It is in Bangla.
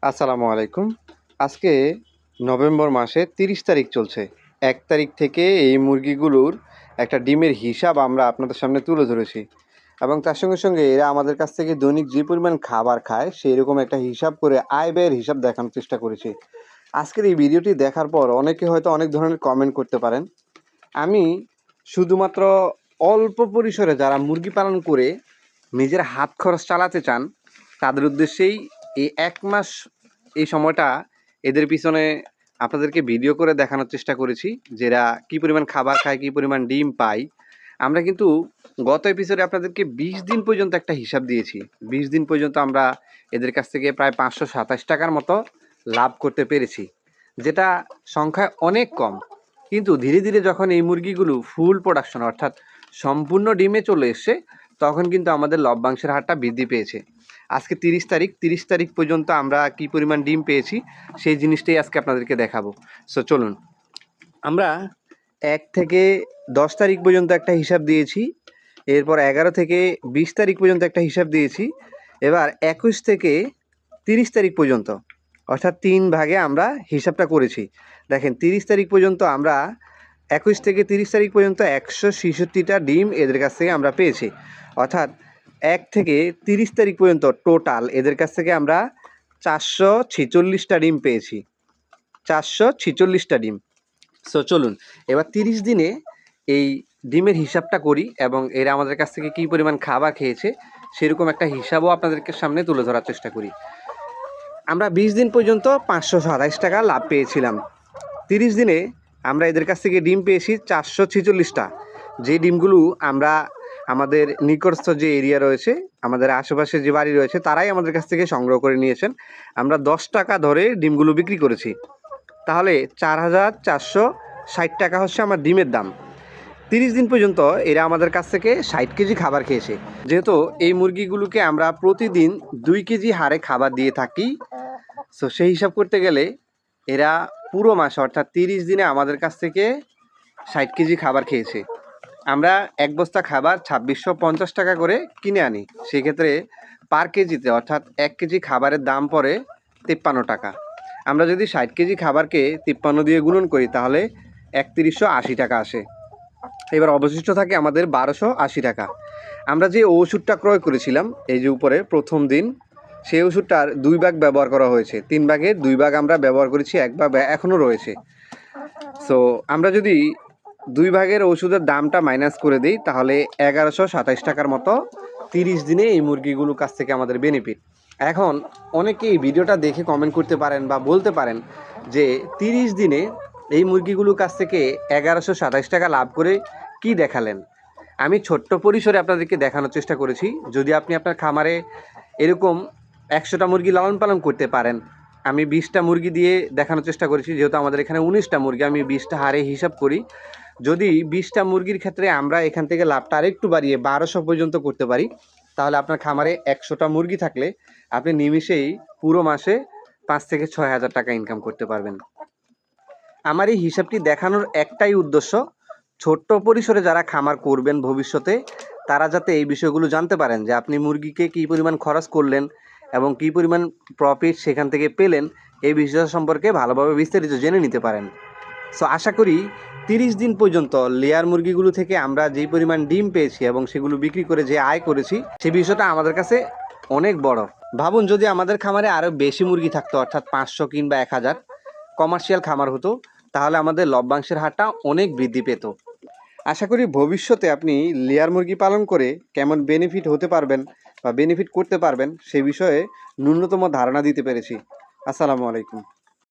আসসালামু আলাইকুম। আজকে নভেম্বর মাসের ৩০ তারিখ চলছে। ১ তারিখ থেকে এই মুরগিগুলোর একটা ডিমের হিসাব আমরা আপনাদের সামনে তুলে ধরেছি এবং তার সঙ্গে, সঙ্গে এরা আমাদের কাছ থেকে দৈনিক যে পরিমাণ খাবার খায় সেইরকম একটা হিসাব করে আয় ব্যয়ের হিসাব দেখানোর চেষ্টা করেছি। আজকের এই ভিডিওটি দেখার পর অনেকে হয়তো অনেক ধরনের কমেন্ট করতে পারেন। আমি শুধুমাত্র অল্প পরিসরে যারা মুরগি পালন করে নিজের হাত খরচ চালাতে চান তাদের উদ্দেশ্যেই এই ১ মাস এই সময়টা এদের পিছনে আপনাদেরকে ভিডিও করে দেখানোর চেষ্টা করেছি যে এরা কী পরিমাণ খাবার খায়, কী পরিমাণ ডিম পায়। আমরা কিন্তু গত এপিসোডে আপনাদেরকে ২০ দিন পর্যন্ত একটা হিসাব দিয়েছি। ২০ দিন পর্যন্ত আমরা এদের কাছ থেকে প্রায় ৫২৭ টাকার মতো লাভ করতে পেরেছি, যেটা সংখ্যায় অনেক কম। কিন্তু ধীরে ধীরে যখন এই মুরগিগুলো ফুল প্রোডাকশন অর্থাৎ সম্পূর্ণ ডিমে চলে এসছে তখন কিন্তু আমাদের লভ্যাংশের হারটা বৃদ্ধি পেয়েছে। আজকে ৩০ তারিখ পর্যন্ত আমরা কি পরিমাণ ডিম পেয়েছি সেই জিনিসটাই আজকে আপনাদেরকে দেখাবো। সো চলুন, আমরা ১ থেকে ১০ তারিখ পর্যন্ত একটা হিসাব দিয়েছি, এরপর ১১ থেকে ২০ তারিখ পর্যন্ত একটা হিসাব দিয়েছি, এবার ২১ থেকে ৩০ তারিখ পর্যন্ত অর্থাৎ ৩ ভাগে আমরা হিসাবটা করেছি। দেখেন ৩০ তারিখ পর্যন্ত আমরা ২১ থেকে ৩০ তারিখ পর্যন্ত ১৬৬টা ডিম এদের কাছ থেকে আমরা পেয়েছি। অর্থাৎ ১ থেকে ৩০ তারিখ পর্যন্ত টোটাল এদের কাছ থেকে আমরা ৪৪৬টা ডিম পেয়েছি। ৪৪৬টা ডিম। সো চলুন এবার ৩০ দিনে এই ডিমের হিসাবটা করি এবং এরা আমাদের কাছ থেকে কী পরিমাণ খাবার খেয়েছে সেরকম একটা হিসাবও আপনাদেরকে সামনে তুলে ধরার চেষ্টা করি। আমরা ২০ দিন পর্যন্ত ৫২৭ টাকা লাভ পেয়েছিলাম। ৩০ দিনে আমরা এদের কাছ থেকে ডিম পেয়েছি ৪৪৬টা। যে ডিমগুলো আমরা আমাদের নিকটস্থ যে এরিয়া রয়েছে, আমাদের আশেপাশে যে বাড়ি রয়েছে তারাই আমাদের কাছ থেকে সংগ্রহ করে নিয়েছেন। আমরা ১০ টাকা ধরে ডিমগুলো বিক্রি করেছি। তাহলে ৪,৪৬০ টাকা হচ্ছে আমার ডিমের দাম। ৩০ দিন পর্যন্ত এরা আমাদের কাছ থেকে ৬০ কেজি খাবার খেয়েছে। যেহেতু এই মুরগিগুলোকে আমরা প্রতিদিন ২ কেজি হারে খাবার দিয়ে থাকি, সো সেই হিসাব করতে গেলে এরা পুরো মাসে অর্থাৎ ৩০ দিনে আমাদের কাছ থেকে ৬০ কেজি খাবার খেয়েছে। আমরা এক বস্তা খাবার ২৬৫০ টাকা করে কিনে আনি, সেক্ষেত্রে পার কেজিতে অর্থাৎ ১ কেজি খাবারের দাম পড়ে ৫৩ টাকা। আমরা যদি ৬০ কেজি খাবারকে ৫৩ দিয়ে গুণন করি তাহলে ৩১৮০ টাকা আসে। এবার অবশিষ্ট থাকে আমাদের ১২৮০ টাকা। আমরা যে ওষুধটা ক্রয় করেছিলাম এই যে উপরে প্রথম দিন, সেই ওষুধটার ২ ভাগ ব্যবহার করা হয়েছে। ৩ ভাগের ২ ভাগ আমরা ব্যবহার করেছি, ১ ভাগ এখনও রয়েছে। সো আমরা যদি ২ ভাগের ওষুধের দামটা মাইনাস করে দিই তাহলে ১১২৭ টাকার মতো ৩০ দিনে এই মুরগিগুলোর কাছ থেকে আমাদের বেনিফিট। এখন অনেকে এই ভিডিওটা দেখে কমেন্ট করতে পারেন বা বলতে পারেন যে ৩০ দিনে এই মুরগিগুলোর কাছ থেকে ১১২৭ টাকা লাভ করে কি দেখালেন। আমি ছোট্ট পরিসরে আপনাদেরকে দেখানোর চেষ্টা করেছি। যদি আপনি আপনার খামারে এরকম ১০০টা মুরগি লালন পালন করতে পারেন, আমি ২০টা মুরগি দিয়ে দেখানোর চেষ্টা করেছি। যেহেতু আমাদের এখানে ১৯টা মুরগি, আমি ২০টা হারে হিসাব করি। যদি ২০টা মুরগির ক্ষেত্রে আমরা এখান থেকে লাভটা আরেকটু বাড়িয়ে ১২০০ পর্যন্ত করতে পারি, তাহলে আপনার খামারে ১০০টা মুরগি থাকলে আপনি নিমিষেই পুরো মাসে ৫ থেকে ৬ হাজার টাকা ইনকাম করতে পারবেন। আমার এই হিসাবটি দেখানোর একটাই উদ্দেশ্য, ছোট্ট পরিসরে যারা খামার করবেন ভবিষ্যতে তারা যাতে এই বিষয়গুলো জানতে পারেন যে আপনি মুরগিকে কী পরিমাণ খরচ করলেন এবং কী পরিমাণ প্রফিট সেখান থেকে পেলেন, এই বিষয় সম্পর্কে ভালোভাবে বিস্তারিত জেনে নিতে পারেন। সো আশা করি ৩০ দিন পর্যন্ত লেয়ার মুরগিগুলো থেকে আমরা যেই পরিমাণ ডিম পেয়েছি এবং সেগুলো বিক্রি করে যে আয় করেছি সেই বিষয়টা আমাদের কাছে অনেক বড়। ভাবুন যদি আমাদের খামারে আরও বেশি মুরগি থাকতো অর্থাৎ ৫০০ কিংবা ১০০০ কমার্শিয়াল খামার হতো, তাহলে আমাদের লভ্যাংশের হারটা অনেক বৃদ্ধি পেত। আশা করি ভবিষ্যতে আপনি লেয়ার মুরগি পালন করে কেমন বেনিফিট হতে পারবেন বা বেনিফিট করতে পারবেন সে বিষয়ে ন্যূনতম ধারণা দিতে পেরেছি। আসসালামু আলাইকুম।